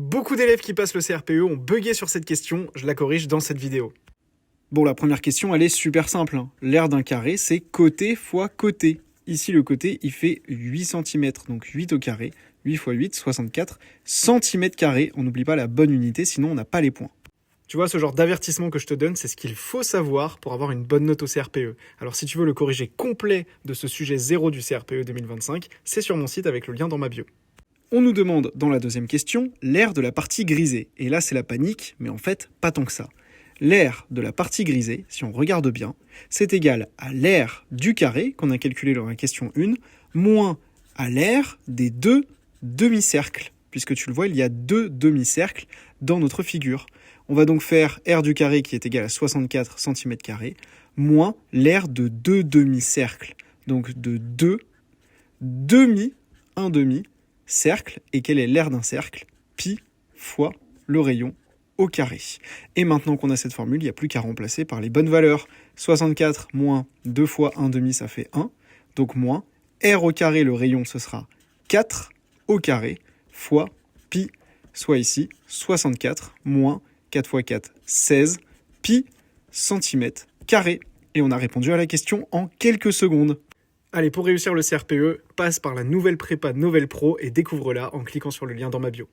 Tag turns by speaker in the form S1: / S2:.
S1: Beaucoup d'élèves qui passent le CRPE ont bugué sur cette question, je la corrige dans cette vidéo. Bon, la première question, elle est super simple. L'aire d'un carré, c'est côté fois côté. Ici, le côté, il fait 8 cm, donc 8 au carré. 8 x 8, 64 cm². On n'oublie pas la bonne unité, sinon on n'a pas les points. Tu vois, ce genre d'avertissement que je te donne, c'est ce qu'il faut savoir pour avoir une bonne note au CRPE. Alors si tu veux le corriger complet de ce sujet 0 du CRPE 2025, c'est sur mon site avec le lien dans ma bio. On nous demande dans la deuxième question l'aire de la partie grisée. Et là, c'est la panique, mais en fait, pas tant que ça. L'aire de la partie grisée, si on regarde bien, c'est égal à l'aire du carré, qu'on a calculé dans la question 1, moins à l'aire des deux demi-cercles. Puisque tu le vois, il y a deux demi-cercles dans notre figure. On va donc faire R du carré qui est égal à 64 cm², moins l'aire de deux demi-cercles. Donc de deux un demi, cercle. Et quelle est l'aire d'un cercle? Pi fois le rayon au carré. Et maintenant qu'on a cette formule, il n'y a plus qu'à remplacer par les bonnes valeurs. 64 moins 2 fois 1 demi, ça fait 1. Donc moins R au carré, le rayon, ce sera 4 au carré, fois pi, soit ici 64 moins 4 fois 4, 16 pi centimètres carrés. Et on a répondu à la question en quelques secondes. Allez, pour réussir le CRPE, passe par la nouvelle prépa Novel Pro et découvre-la en cliquant sur le lien dans ma bio.